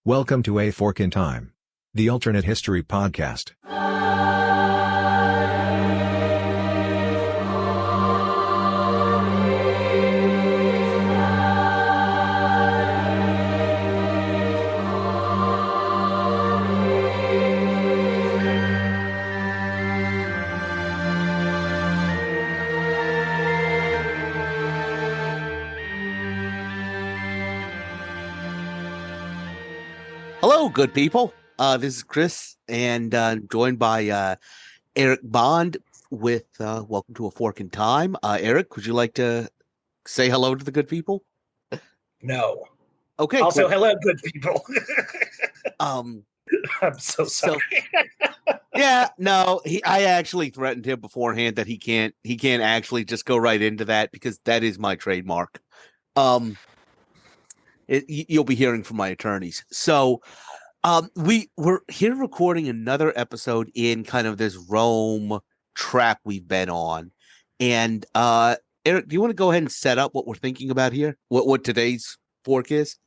Welcome to A Fork in Time, the alternate history podcast. Hello, good people. This is Chris, and joined by Eric Bond with Welcome to A Fork in Time. Eric, would you like to say hello to the good people? No. Okay. Also, cool. hello, good people. I'm so sorry. Yeah, no. I actually threatened him beforehand that he can't actually just go right into that because that is my trademark. You'll be hearing from my attorneys. So. We're here recording another episode in kind of this Rome track we've been on. And Eric, do you want to go ahead and set up what we're thinking about here? What today's fork is?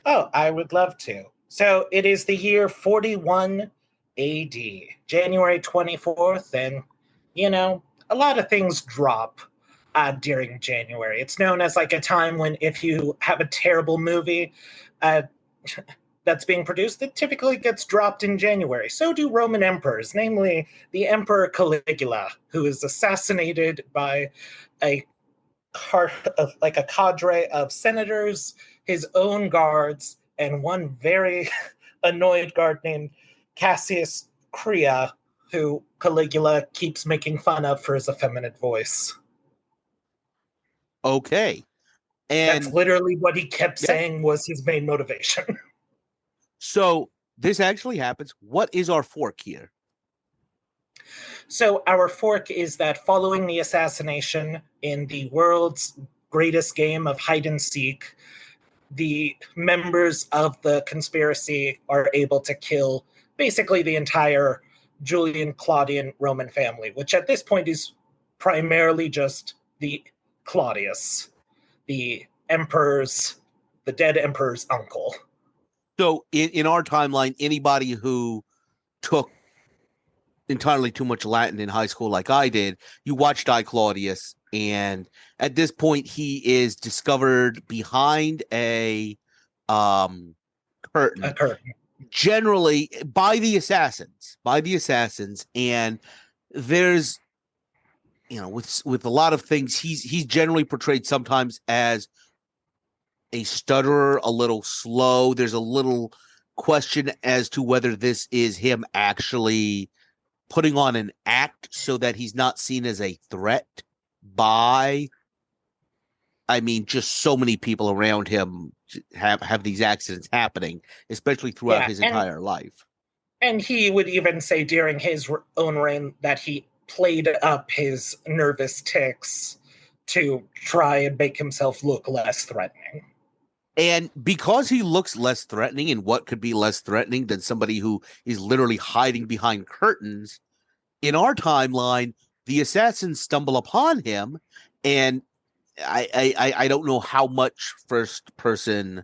Oh, I would love to. So it is the year 41 AD, January 24th, and, a lot of things drop during January. It's known as like a time when if you have a terrible movie, that's being produced, that typically gets dropped in January. So do Roman emperors, namely the Emperor Caligula, who is assassinated by a cadre of senators, his own guards, and one very annoyed guard named Cassius Crea, who Caligula keeps making fun of for his effeminate voice. Okay. And that's literally what he kept saying was his main motivation. So this actually happens. What is our fork here? So our fork is that following the assassination in the world's greatest game of hide and seek, the members of the conspiracy are able to kill basically the entire Julian Claudian Roman family, which at this point is primarily just the Claudius, the dead emperor's uncle. So in our timeline, anybody who took entirely too much Latin in high school like I did, you watched Claudius, and at this point he is discovered behind a curtain. A curtain. Generally by the assassins. And there's, with a lot of things, he's generally portrayed sometimes as a stutterer, a little slow. There's a little question as to whether this is him actually putting on an act so that he's not seen as a threat by, just so many people around him have these accidents happening, especially throughout his entire life. And he would even say during his own reign that he played up his nervous tics to try and make himself look less threatening. And because he looks less threatening, and what could be less threatening than somebody who is literally hiding behind curtains, in our timeline, the assassins stumble upon him, and I don't know how much first-person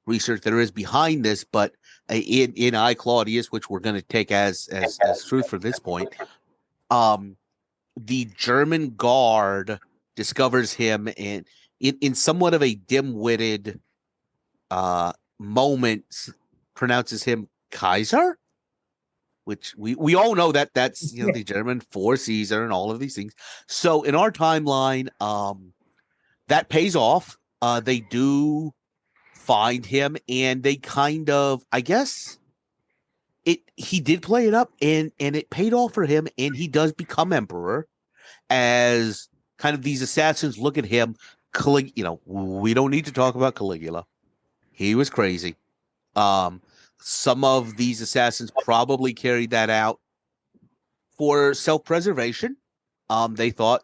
research there is behind this, but in Claudius, which we're going to take as truth for this point, the German guard discovers him and in somewhat of a dim-witted moment pronounces him Kaiser, which we all know that's the German for Caesar and all of these things. So in our timeline, that pays off. They do find him, and they kind of, I guess, he did play it up, and it paid off for him, and he does become emperor as kind of these assassins look at him. We don't need to talk about Caligula. He was crazy. Some of these assassins probably carried that out for self-preservation. They thought,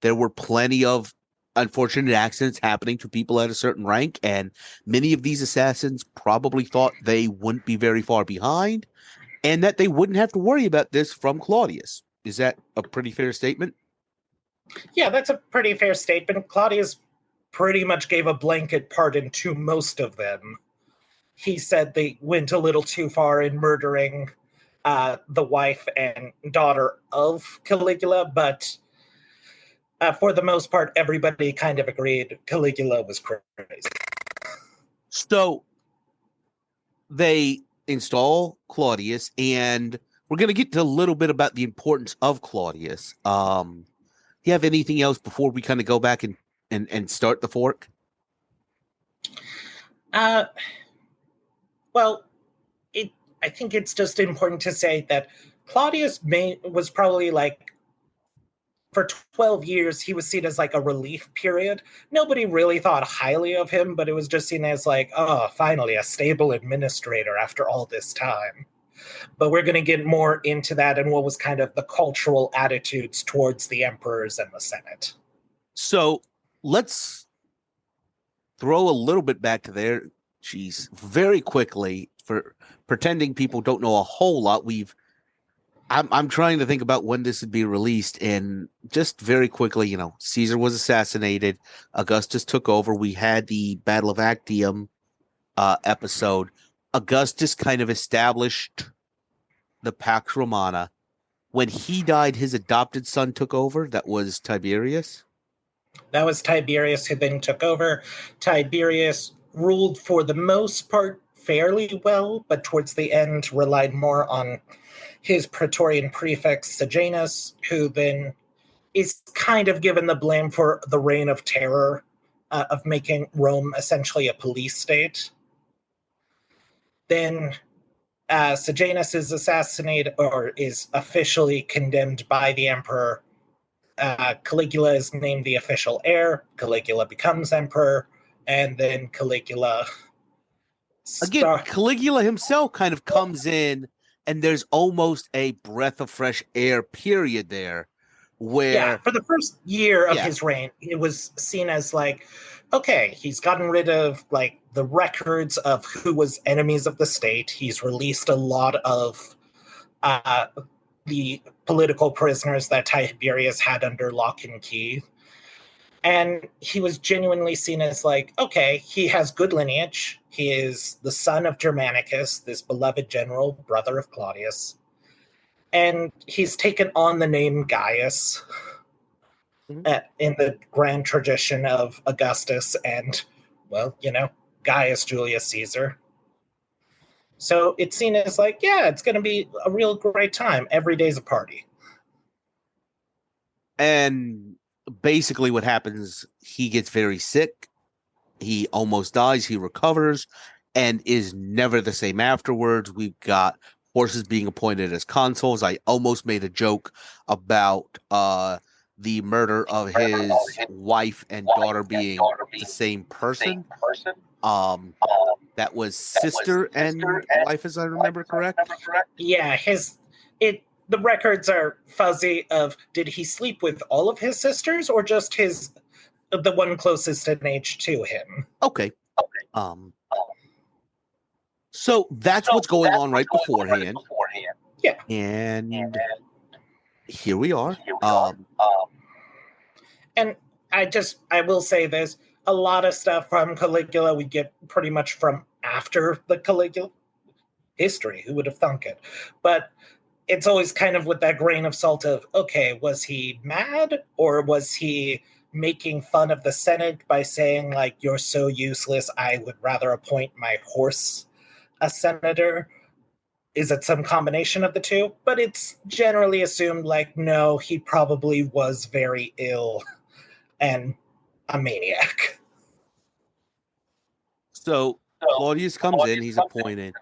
there were plenty of unfortunate accidents happening to people at a certain rank, and many of these assassins probably thought they wouldn't be very far behind and that they wouldn't have to worry about this from Claudius. Is that a pretty fair statement? Yeah, that's a pretty fair statement. Claudius pretty much gave a blanket pardon to most of them. he said they went a little too far in murdering the wife and daughter of Caligula, but for the most part, everybody kind of agreed Caligula was crazy. So they install Claudius, and we're going to get to a little bit about the importance of Claudius. Do you have anything else before we kind of go back and start the fork? Well, I think it's just important to say that Claudius was probably like, for 12 years, he was seen as like a relief period. Nobody really thought highly of him, but it was just seen as like, oh, finally, a stable administrator after all this time. But we're going to get more into that and what was kind of the cultural attitudes towards the emperors and the Senate. So let's throw a little bit back to there. Geez, very quickly, for pretending people don't know a whole lot. I'm trying to think about when this would be released, and just very quickly, Caesar was assassinated. Augustus took over. We had the Battle of Actium episode. Augustus kind of established the Pax Romana. When he died, his adopted son took over. That was Tiberius. That was Tiberius who then took over. Tiberius ruled for the most part fairly well, but towards the end relied more on his Praetorian prefect Sejanus, who then is kind of given the blame for the reign of terror of making Rome essentially a police state. Then Sejanus is assassinated, or is officially condemned by the emperor. Caligula is named the official heir. Caligula becomes emperor, and then Caligula... Caligula himself kind of comes in, and there's almost a breath of fresh air period there where... Yeah, for the first year of his reign, it was seen as like, okay, he's gotten rid of like the records of who was enemies of the state. He's released a lot of the political prisoners that Tiberius had under lock and key. And he was genuinely seen as like, okay, he has good lineage. He is the son of Germanicus, this beloved general, brother of Claudius. And he's taken on the name Gaius in the grand tradition of Augustus and, well, Gaius Julius Caesar. So it's seen as like, yeah, it's going to be a real great time. Every day's a party. And basically what happens, he gets very sick. He almost dies. He recovers and is never the same afterwards. We've got horses being appointed as consuls. I almost made a joke about the murder of his wife and daughter being the same person. That was sister and wife, as I remember correct. Yeah, the records are fuzzy of, did he sleep with all of his sisters or just the one closest in age to him? Okay. So that's what's going on right beforehand. Yeah. And here we are. And I will say this, a lot of stuff from Caligula we get pretty much from after the Caligula history. Who would have thunk it? But it's always kind of with that grain of salt of, okay, was he mad or was he making fun of the Senate by saying, like, you're so useless, I would rather appoint my horse a senator? Is it some combination of the two? But it's generally assumed, like, no, he probably was very ill and a maniac. So Claudius comes in, he's appointed,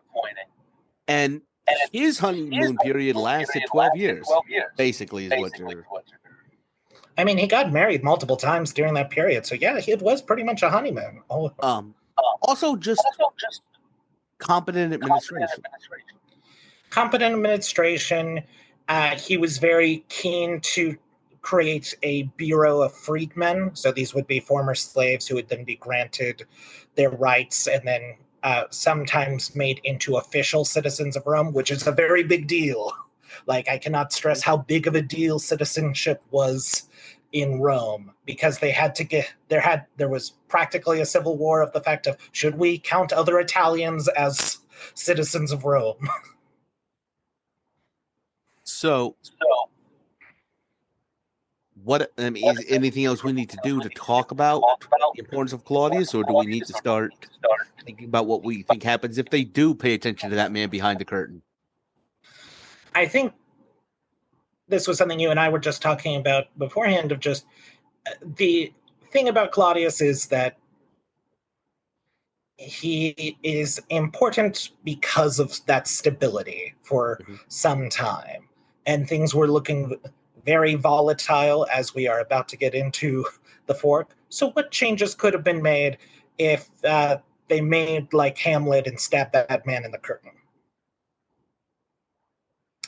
and his honeymoon period lasted 12 years, basically, is what you're... I mean, he got married multiple times during that period, so yeah, it was pretty much a honeymoon. Also, just competent administration. Competent administration. He was very keen to create a bureau of freedmen, so these would be former slaves who would then be granted their rights and then sometimes made into official citizens of Rome, which is a very big deal. Like, I cannot stress how big of a deal citizenship was in Rome because they had to there was practically a civil war of the fact of should we count other Italians as citizens of Rome? So, what I mean, is anything else we need to do to talk about the importance of Claudius, or do we need to start thinking about what we think happens if they do pay attention to that man behind the curtain? I think this was something you and I were just talking about beforehand of just the thing about Claudius is that he is important because of that stability for some time. And things were looking very volatile as we are about to get into the fork. So what changes could have been made if they made like Hamlet and stabbed that man in the curtain?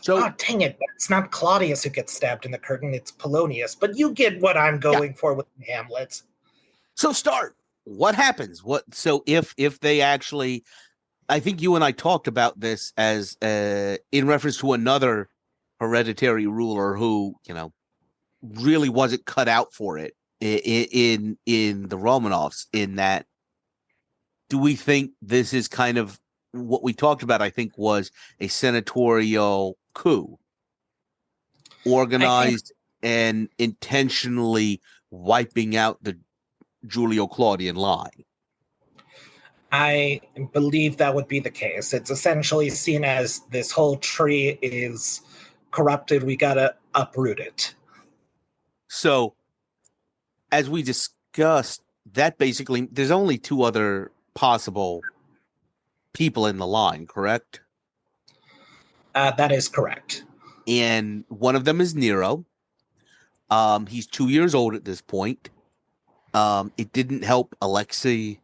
So, oh, dang it. It's not Claudius who gets stabbed in the curtain. It's Polonius. But you get what I'm going for with Hamlet. So start. What happens? So if they actually, I think you and I talked about this as in reference to another hereditary ruler who, really wasn't cut out for it in the Romanovs, in that, do we think this is kind of what we talked about, I think, was a senatorial coup organized and intentionally wiping out the Julio-Claudian line? I believe that would be the case. It's essentially seen as this whole tree is corrupted. We got to uproot it. So, as we discussed, that basically, there's only two other possible people in the line, correct? That is correct. And one of them is Nero. He's 2 years old at this point. It didn't help Alexei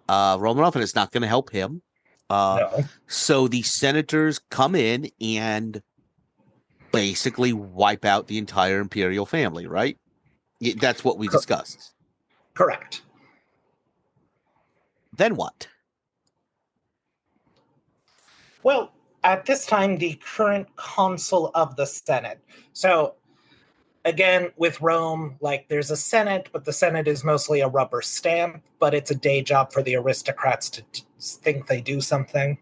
Romanov, and it's not going to help him. No. So the senators come in and basically wipe out the entire imperial family, right? That's what we discussed. Correct. Then what? Well, at this time, the current consul of the Senate. So, again, with Rome, like there's a Senate, but the Senate is mostly a rubber stamp, but it's a day job for the aristocrats to think they do something.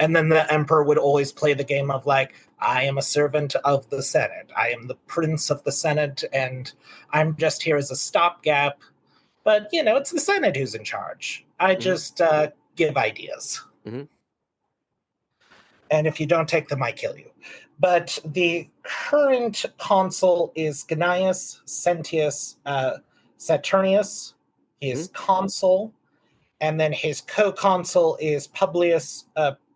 And then the emperor would always play the game of like, I am a servant of the Senate. I am the prince of the Senate, and I'm just here as a stopgap. But, it's the Senate who's in charge. I just give ideas. Mm-hmm. And if you don't take them, I kill you. But the current consul is Gnaeus Sentius Saturnius. He is consul. And then his co-consul is Publius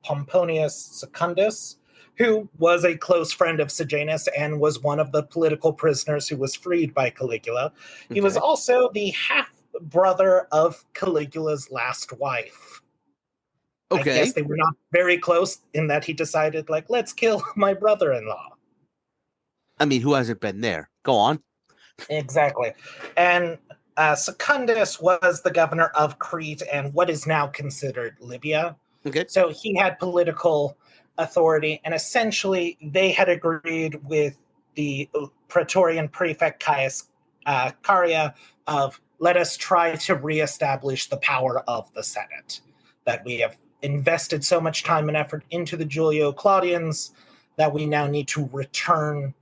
Pomponius Secundus, who was a close friend of Sejanus and was one of the political prisoners who was freed by Caligula. He was also the half-brother of Caligula's last wife. Okay. I guess they were not very close in that he decided, like, let's kill my brother-in-law. I mean, who hasn't been there? Go on. Exactly. And Secundus was the governor of Crete and what is now considered Libya. Okay. So he had political authority, and essentially they had agreed with the Praetorian prefect Caius Caria of let us try to reestablish the power of the Senate, that we have invested so much time and effort into the Julio-Claudians that we now need to return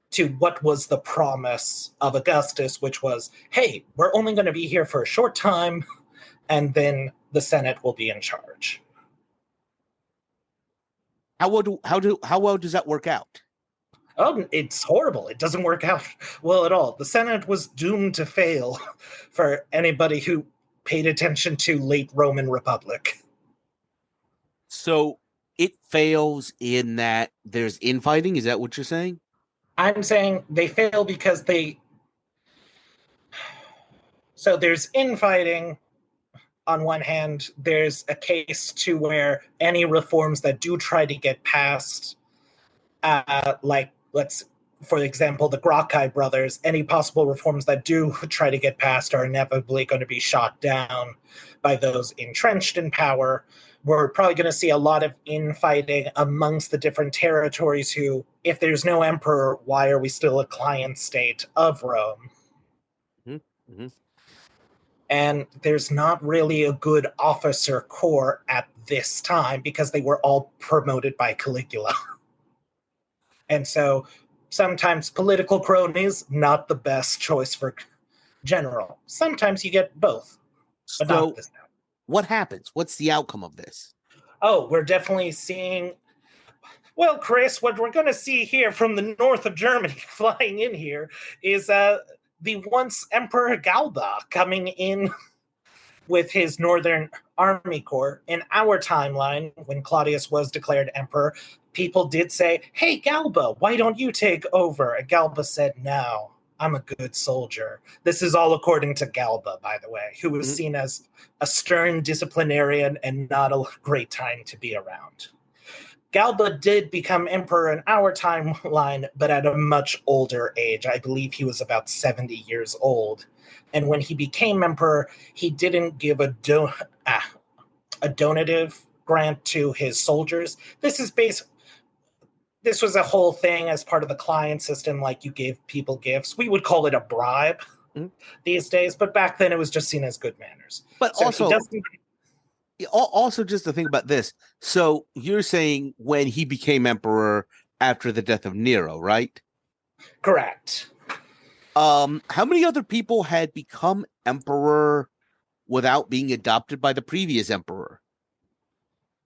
to what was the promise of Augustus, which was, hey, we're only going to be here for a short time, and then the Senate will be in charge. How well does that work out? Oh, it's horrible. It doesn't work out well at all. The Senate was doomed to fail for anybody who paid attention to late Roman Republic. So it fails in that there's infighting? Is that what you're saying? I'm saying they fail because so there's infighting on one hand. There's a case to where any reforms that do try to get passed, like let's for example, the Gracchi brothers, any possible reforms that do try to get passed are inevitably going to be shot down by those entrenched in power. We're probably going to see a lot of infighting amongst the different territories who, if there's no emperor, why are we still a client state of Rome? Mm-hmm. And there's not really a good officer corps at this time because they were all promoted by Caligula. And so sometimes political cronies, not the best choice for general. Sometimes you get both, but So not this time. what happens? What's the outcome of this? Oh, we're definitely seeing. Well, Chris, what we're going to see here from the north of Germany flying in here is the once Emperor Galba coming in with his northern army corps. In our timeline, when Claudius was declared emperor, people did say, "Hey, Galba, why don't you take over?" And Galba said, "No, I'm a good soldier." This is all according to Galba, by the way, who was seen as a stern disciplinarian and not a great time to be around. Galba did become emperor in our timeline, but at a much older age. I believe he was about 70 years old. And when he became emperor, he didn't give a donative grant to his soldiers. This was a whole thing as part of the client system, like you gave people gifts. We would call it a bribe these days, but back then it was just seen as good manners. But So also just to think about this. So you're saying when he became emperor after the death of Nero, right? Correct. How many other people had become emperor without being adopted by the previous emperor?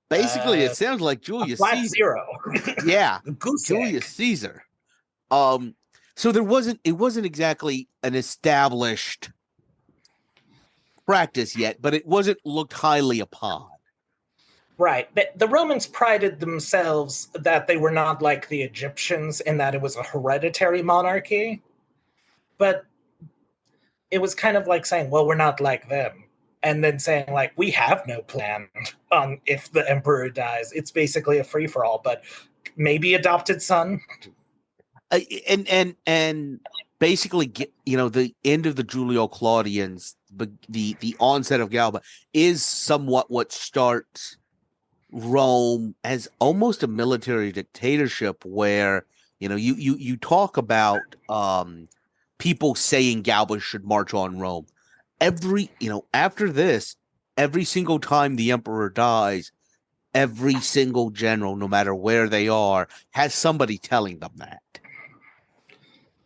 Basically, it sounds like Julius Caesar. Zero. Yeah, Goose Julius egg. Caesar. So it wasn't exactly an established practice yet, but it wasn't looked highly upon. Right. The Romans prided themselves that they were not like the Egyptians in that it was a hereditary monarchy. But it was kind of like saying, well, we're not like them. And then saying, like, we have no plan on if the emperor dies. It's basically a free-for-all, but maybe adopted son. And basically, the end of the Julio Claudians, the onset of Galba is somewhat what starts Rome as almost a military dictatorship, where you talk about people saying Galba should march on Rome. After this, every single time the emperor dies, every single general, no matter where they are, has somebody telling them that.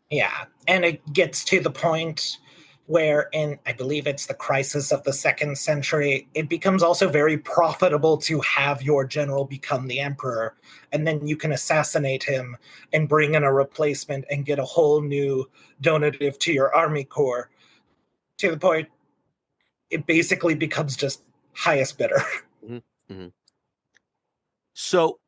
Yeah, and it gets to the point where I believe it's the crisis of the 2nd century, it becomes also very profitable to have your general become the emperor, and then you can assassinate him and bring in a replacement and get a whole new donative to your army corps, to the point it basically becomes just highest bidder. Mm-hmm. So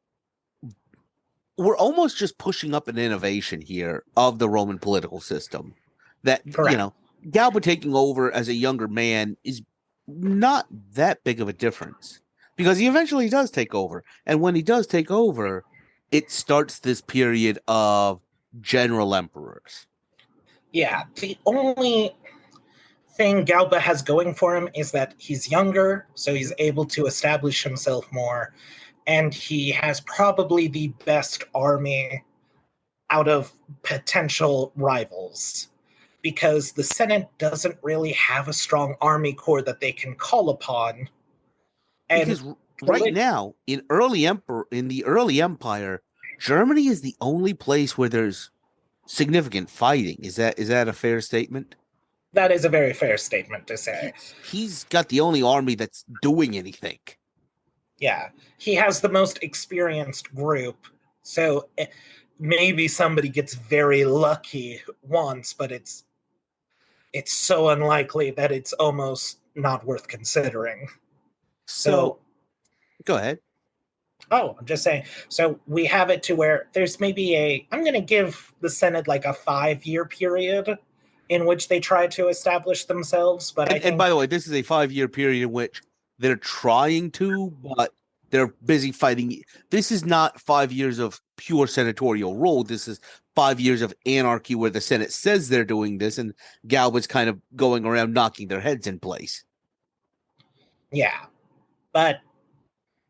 we're almost just pushing up an innovation here of the Roman political system that, Correct. Galba taking over as a younger man is not that big of a difference because he eventually does take over. And when he does take over, it starts this period of general emperors. Yeah, the only thing Galba has going for him is that he's younger, so he's able to establish himself more, and he has probably the best army out of potential rivals, because the Senate doesn't really have a strong army corps that they can call upon. And because right now, in the early empire, Germany is the only place where there's significant fighting. Is that a fair statement? That is a very fair statement to say. He's got the only army that's doing anything. Yeah, he has the most experienced group, so maybe somebody gets very lucky once, but it's so unlikely that it's almost not worth considering. So go ahead. Oh, I'm just saying. So we have it to where there's maybe I'm going to give the Senate like a 5-year period in which they try to establish themselves. But and by the way, this is a 5-year period in which they're trying to, but they're busy fighting. This is not 5 years of pure senatorial rule. This is 5 years of anarchy where the Senate says they're doing this, and Galba's kind of going around knocking their heads in place. Yeah, but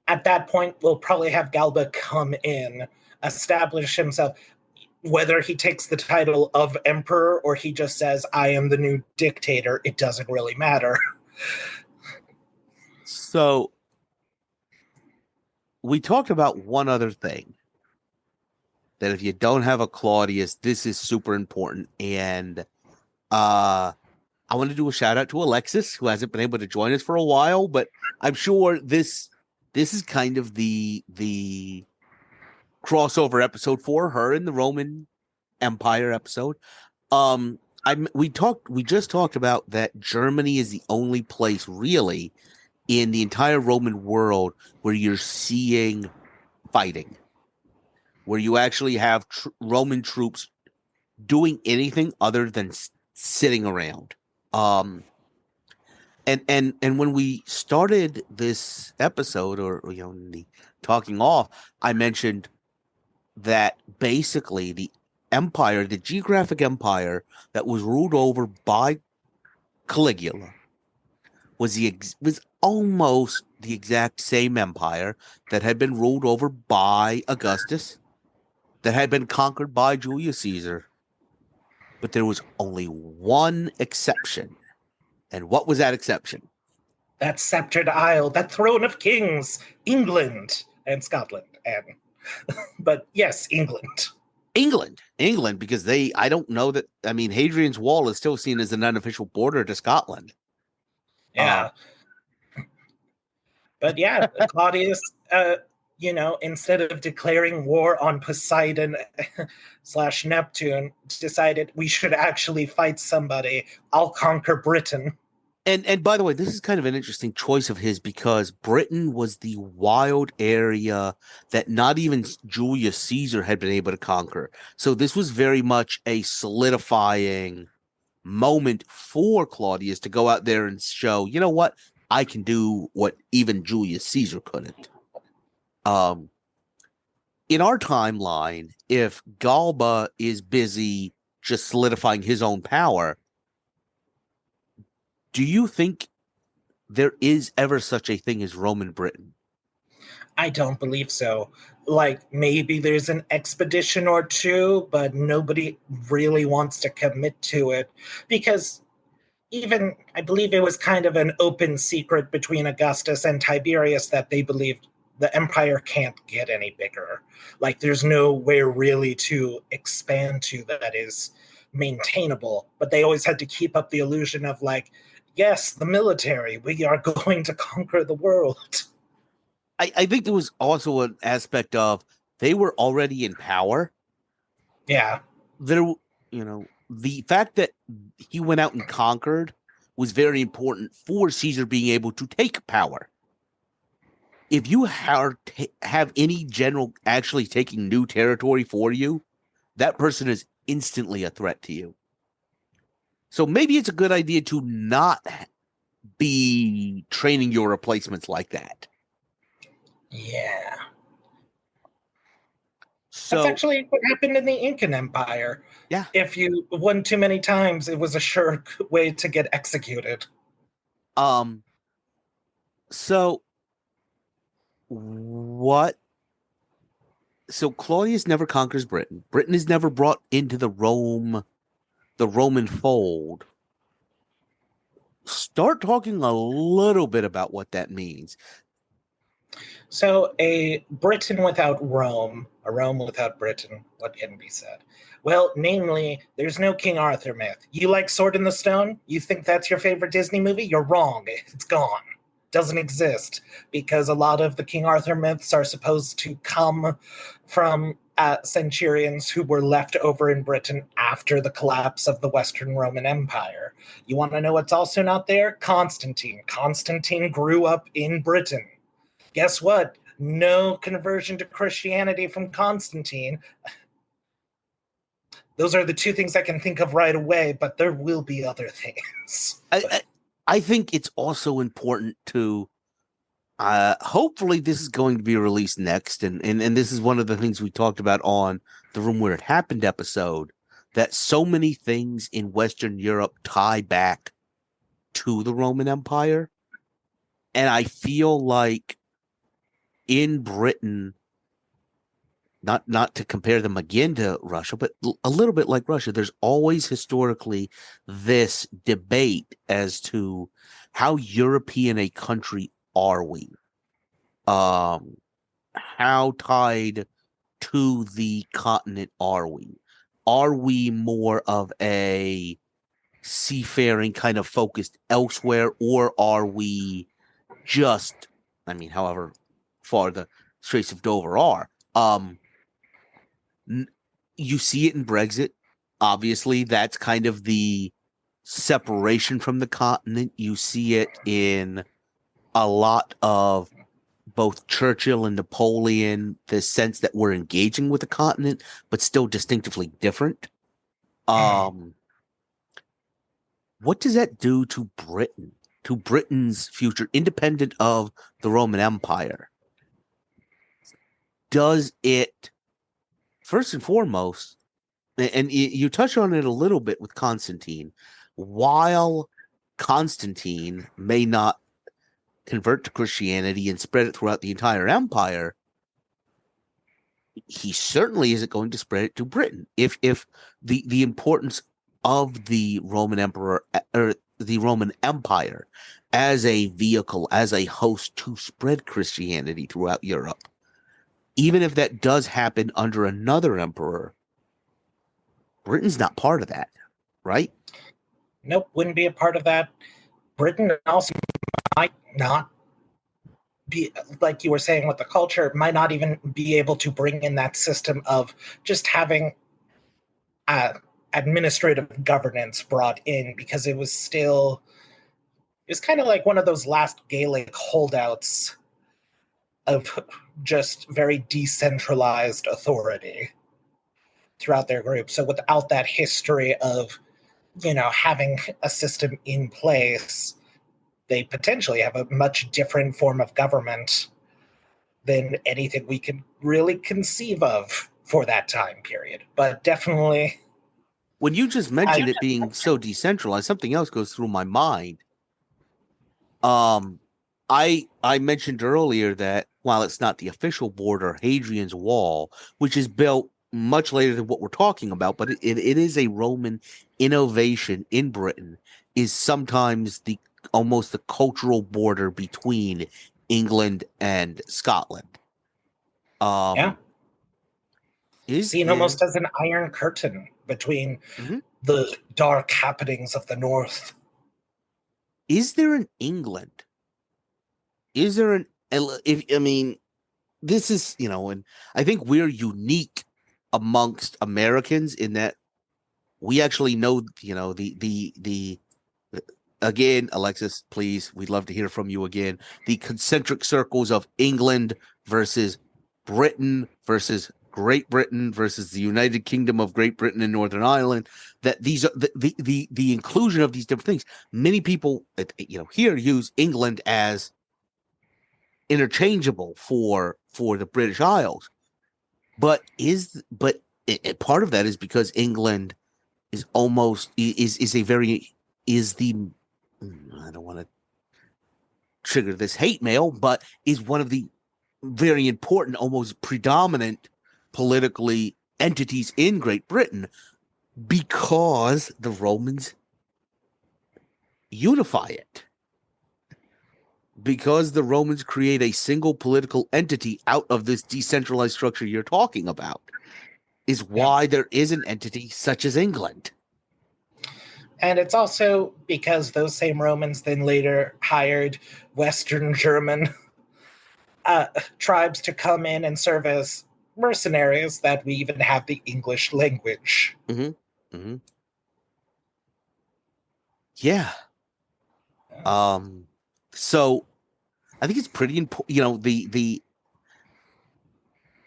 at that point, we'll probably have Galba come in, establish himself. Whether he takes the title of emperor or he just says, I am the new dictator, it doesn't really matter. So we talked about one other thing, that if you don't have a Claudius, this is super important. And I want to do a shout out to Alexis, who hasn't been able to join us for a while, but I'm sure this is kind of the crossover episode for her in the Roman Empire episode. We just talked about that Germany is the only place really in the entire Roman world where you're seeing fighting, where you actually have Roman troops doing anything other than sitting around. And when we started this episode, or in the talking off, I mentioned that basically the empire, the geographic empire that was ruled over by Caligula, was almost the exact same empire that had been ruled over by Augustus, that had been conquered by Julius Caesar. But there was only one exception. And what was that exception? That sceptered isle, that throne of kings, England and Scotland. But yes, England. England, because I don't know that, Hadrian's Wall is still seen as an unofficial border to Scotland. Yeah. But yeah, Claudius, instead of declaring war on Poseidon / Neptune, decided we should actually fight somebody. I'll conquer Britain. And by the way, this is kind of an interesting choice of his, because Britain was the wild area that not even Julius Caesar had been able to conquer. So this was very much a solidifying moment for Claudius to go out there and show, you know what, I can do what even Julius Caesar couldn't. In our timeline, if Galba is busy just solidifying his own power, do you think there is ever such a thing as Roman Britain? I don't believe so. Like, maybe there's an expedition or two, but nobody really wants to commit to it, because even, I believe it was kind of an open secret between Augustus and Tiberius that they believed the empire can't get any bigger. Like, there's nowhere really to expand to that is maintainable, but they always had to keep up the illusion of, like, yes, the military, we are going to conquer the world. I think there was also an aspect of they were already in power. Yeah. The fact that he went out and conquered was very important for Caesar being able to take power. If you have any general actually taking new territory for you, that person is instantly a threat to you. So maybe it's a good idea to not be training your replacements like that. Yeah. So, that's actually what happened in the Incan Empire. Yeah. If you won too many times, it was a sure way to get executed. So what? So Claudius never conquers Britain. Britain is never brought into the Roman fold. Start talking a little bit about what that means. So a Britain without Rome, a Rome without Britain, what can be said? Well, namely, there's no King Arthur myth. You like Sword in the Stone? You think that's your favorite Disney movie? You're wrong. It's gone. Doesn't exist, because a lot of the King Arthur myths are supposed to come from centurions who were left over in Britain after the collapse of the Western Roman Empire. You want to know what's also not there? Constantine. Constantine grew up in Britain. Guess what? No conversion to Christianity from Constantine. Those are the two things I can think of right away, but there will be other things. I think it's also important to Hopefully this is going to be released next, and this is one of the things we talked about on the Room Where It Happened episode, that so many things in Western Europe tie back to the Roman Empire. And I feel like in Britain, not to compare them again to Russia, but a little bit like Russia, there's always historically this debate as to how European a country are we? How tied to the continent are we? Are we more of a seafaring kind of focused elsewhere, or are we just, I mean, however far the Straits of Dover are, you see it in Brexit. Obviously, that's kind of the separation from the continent. You see it in a lot of both Churchill and Napoleon, the sense that we're engaging with the continent, but still distinctively different. What does that do to Britain, to Britain's future, independent of the Roman Empire? Does it, first and foremost, and you touch on it a little bit with Constantine, while Constantine may not convert to Christianity and spread it throughout the entire empire, he certainly isn't going to spread it to Britain. If the importance of the Roman emperor, or the Roman Empire, as a vehicle, as a host to spread Christianity throughout Europe, even if that does happen under another emperor, Britain's not part of that, right? Nope, wouldn't be a part of that. Britain also might not be, like you were saying with the culture, might not even be able to bring in that system of just having administrative governance brought in, because it was kind of like one of those last Gaelic holdouts of just very decentralized authority throughout their group. So without that history of, having a system in place, they potentially have a much different form of government than anything we could really conceive of for that time period. But definitely, when you just mentioned it being so decentralized, something else goes through my mind. I mentioned earlier that while it's not the official border, Hadrian's Wall, which is built much later than what we're talking about, but it is a Roman innovation in Britain, is sometimes almost the cultural border between England and Scotland. yeah. Seen almost as an iron curtain between the dark happenings of the North. Is there an England? Is there an, this is, and I think we're unique amongst Americans in that we actually know, the again, Alexis, please, we'd love to hear from you again, the concentric circles of England versus Britain versus Great Britain versus the United Kingdom of Great Britain and Northern Ireland, that these are the inclusion of these different things. Many people, here use England as interchangeable for the British Isles, but part of that is because England is almost is a very is the, I don't want to trigger this hate mail, but is one of the very important, almost predominant politically entities in Great Britain, because the Romans unify it. Because the Romans create a single political entity out of this decentralized structure you're talking about, is why there is an entity such as England. And it's also because those same Romans then later hired Western German tribes to come in and serve as mercenaries, that we even have the English language. Yeah. So I think it's pretty important.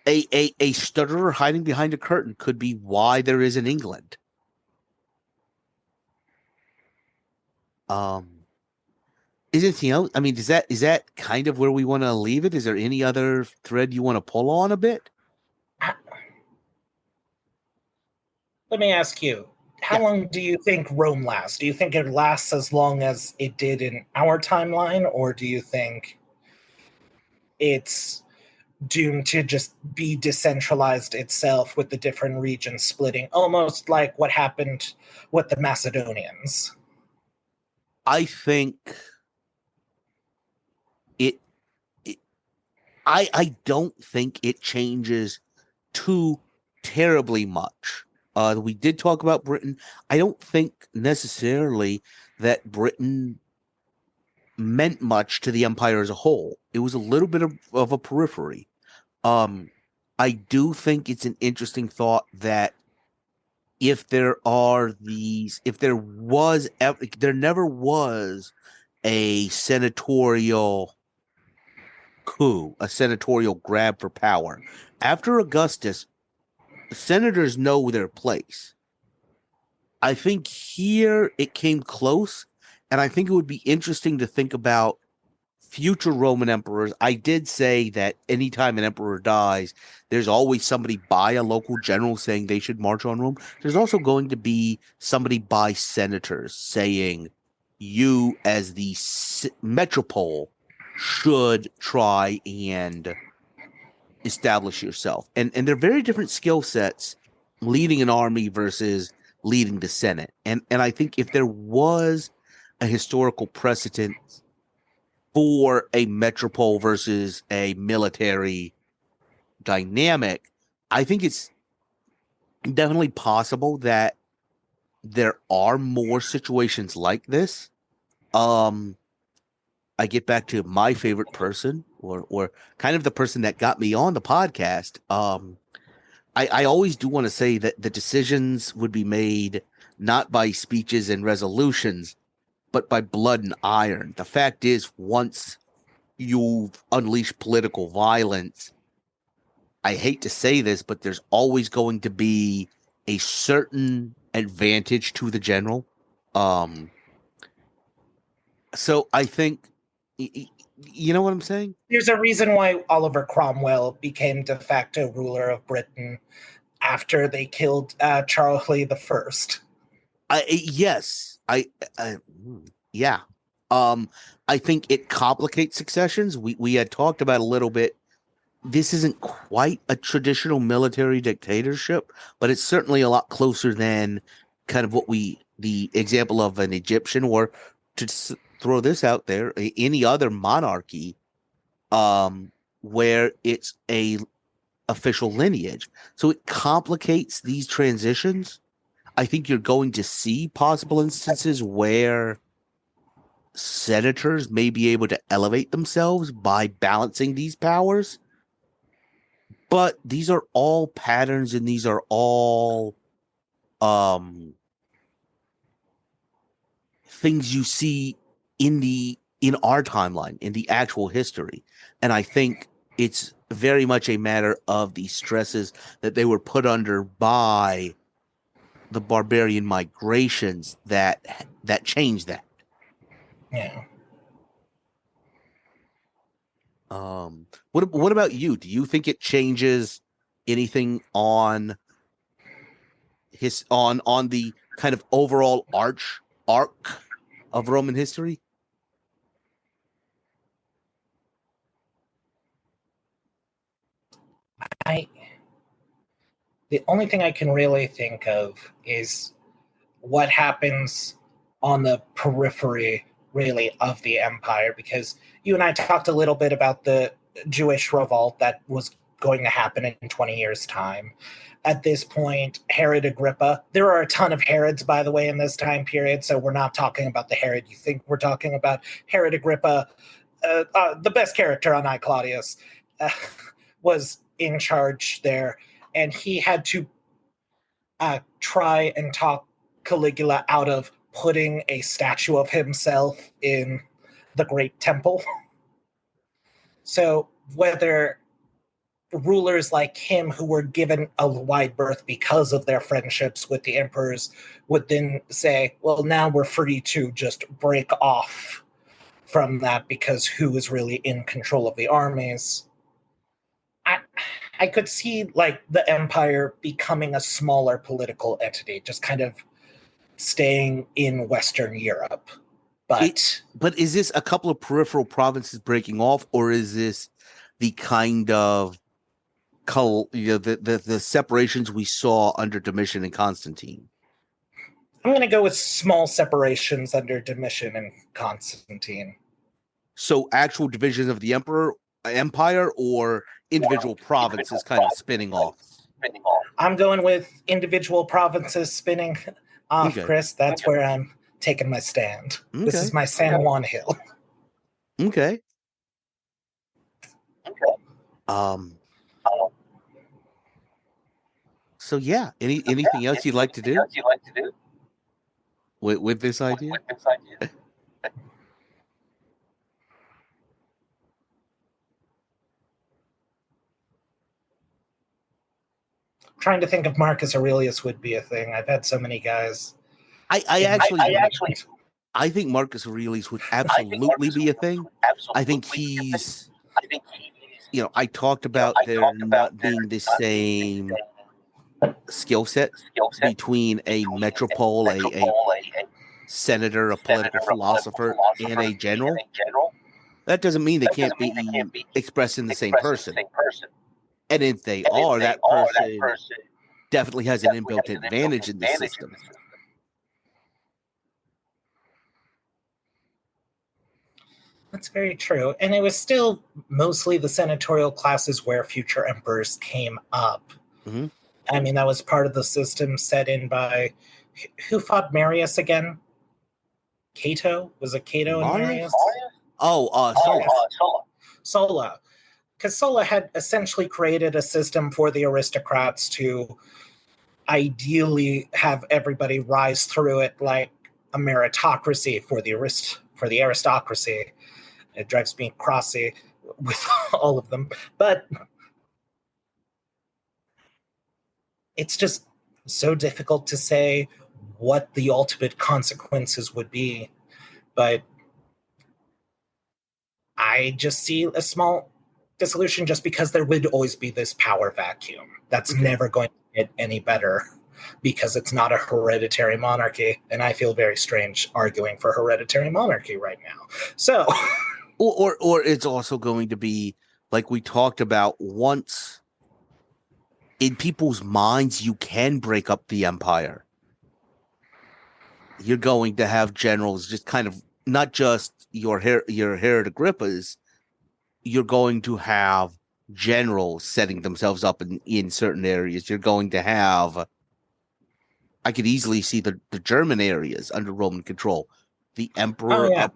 A stutterer hiding behind a curtain could be why there is an England. Is anything else? I mean, is that kind of where we want to leave it? Is there any other thread you want to pull on a bit? Let me ask you, how Yeah. long do you think Rome lasts? Do you think it lasts as long as it did in our timeline, or do you think it's doomed to just be decentralized itself with the different regions splitting, almost like what happened with the Macedonians? I think it, it I don't think it changes too terribly much. We did talk about Britain. I don't think necessarily that Britain meant much to the empire as a whole. It was a little bit of a periphery. Um, I do think it's an interesting thought that if there are these, if there was, there never was a senatorial coup, a senatorial grab for power. After Augustus, senators know their place. I think here it came close, and I think it would be interesting to think about future Roman emperors. I did say that anytime an emperor dies, there's always somebody by a local general saying they should march on Rome. There's also going to be somebody by senators saying you, as the metropole, should try and establish yourself. And they're very different skill sets, leading an army versus leading the Senate. And I think if there was a historical precedent for a metropole versus a military dynamic, I think it's definitely possible that there are more situations like this. Um, I get back to my favorite person, or kind of the person that got me on the podcast. I always do want to say that the decisions would be made not by speeches and resolutions, but by blood and iron. The fact is, once you've unleashed political violence, I hate to say this, but there's always going to be a certain advantage to the general. Um, so I think, you know what I'm saying? There's a reason why Oliver Cromwell became de facto ruler of Britain after they killed Charlie the First. Yes, yeah. Um, I think it complicates successions. We had talked about a little bit. This isn't quite a traditional military dictatorship, but it's certainly a lot closer than kind of the example of an Egyptian, or to throw this out there, any other monarchy, where it's a official lineage. So it complicates these transitions. I think you're going to see possible instances where senators may be able to elevate themselves by balancing these powers. But these are all patterns, and these are all things you see in our timeline, in the actual history. And I think it's very much a matter of the stresses that they were put under by the barbarian migrations that changed that. Yeah. What about you? Do you think it changes anything on on the kind of overall arc of Roman history? I the only thing I can really think of is what happens on the periphery, really, of the empire, because you and I talked a little bit about the Jewish revolt that was going to happen in 20 years' time. At this point, Herod Agrippa, there are a ton of Herods, by the way, in this time period, so we're not talking about the Herod you think we're talking about. Herod Agrippa, the best character on I, Claudius, uh, was in charge there, and he had to try and talk Caligula out of putting a statue of himself in the Great Temple. So whether rulers like him, who were given a wide berth because of their friendships with the emperors, would then say, well, now we're free to just break off from that because who was really in control of the armies. I could see like the empire becoming a smaller political entity, just kind of staying in Western Europe. But is this a couple of peripheral provinces breaking off, or is this the kind of the separations we saw under Domitian and Constantine? I'm going to go with small separations under Domitian and Constantine. So actual divisions of the empire, or individual provinces kind of spinning off? I'm going with individual provinces spinning off, Okay. Chris. That's where I'm taking my stand. Okay. This is my San Juan Hill. Okay. So yeah, anything else you'd like to do with this idea? Trying to think if Marcus Aurelius would be a thing. I've had so many guys. I think Marcus Aurelius would absolutely be a thing. I think he's, I talked about there not being the same skill set between a metropole, a senator, a political philosopher, and a general. That doesn't mean they can't be expressed in the same person. And if they are, that person definitely has an inbuilt advantage in the system. That's very true. And it was still mostly the senatorial classes where future emperors came up. Mm-hmm. I mean, that was part of the system set in by... Who fought Marius again? Cato? Was it Cato and Marius? Sulla. Because Sulla had essentially created a system for the aristocrats to ideally have everybody rise through it like a meritocracy for the aristocracy. It drives me crazy with all of them. But it's just so difficult to say what the ultimate consequences would be. But I just see a small dissolution just because there would always be this power vacuum. That's never going to get any better because it's not a hereditary monarchy. And I feel very strange arguing for hereditary monarchy right now. So... Or it's also going to be, like we talked about, once in people's minds you can break up the empire. You're going to have generals just kind of, not just your Herod Agrippas, you're going to have generals setting themselves up in certain areas. You're going to have, I could easily see the German areas under Roman control. The emperor,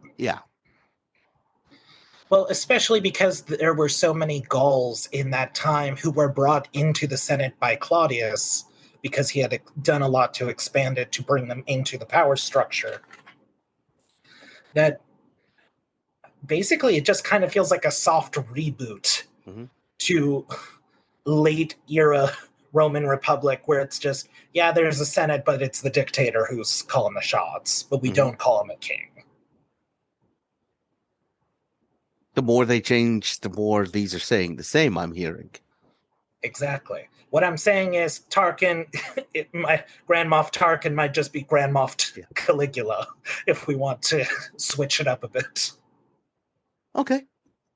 Well, especially because there were so many Gauls in that time who were brought into the Senate by Claudius because he had done a lot to expand it to bring them into the power structure. That basically it just kind of feels like a soft reboot to late era Roman Republic where it's just, there's a Senate, but it's the dictator who's calling the shots, but we don't call him a king. The more they change, the more these are saying the same, I'm hearing. Exactly. What I'm saying is Tarquin, my Grand Moff Tarquin might just be Grand Moff Caligula if we want to switch it up a bit. Okay.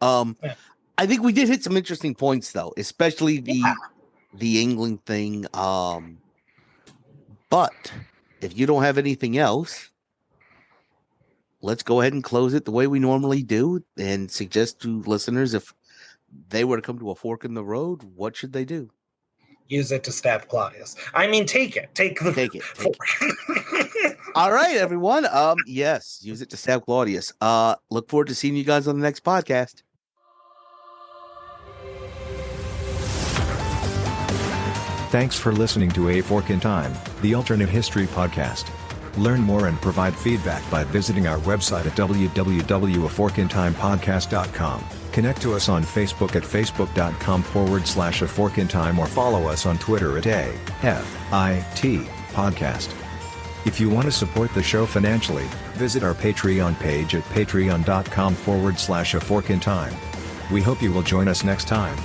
I think we did hit some interesting points, though, especially the England thing. But if you don't have anything else, let's go ahead and close it the way we normally do and suggest to listeners, if they were to come to a fork in the road, what should they do? Use it to stab Claudius. I mean, take it. Take it. All right, everyone. Yes, use it to stab Claudius. Look forward to seeing you guys on the next podcast. Thanks for listening to A Fork in Time, the alternate history podcast. Learn more and provide feedback by visiting our website at www.aforkintimepodcast.com. Connect to us on Facebook at facebook.com/aforkintime or follow us on Twitter at AFIT Podcast. If you want to support the show financially, visit our Patreon page at patreon.com/A Fork in Time. We hope you will join us next time.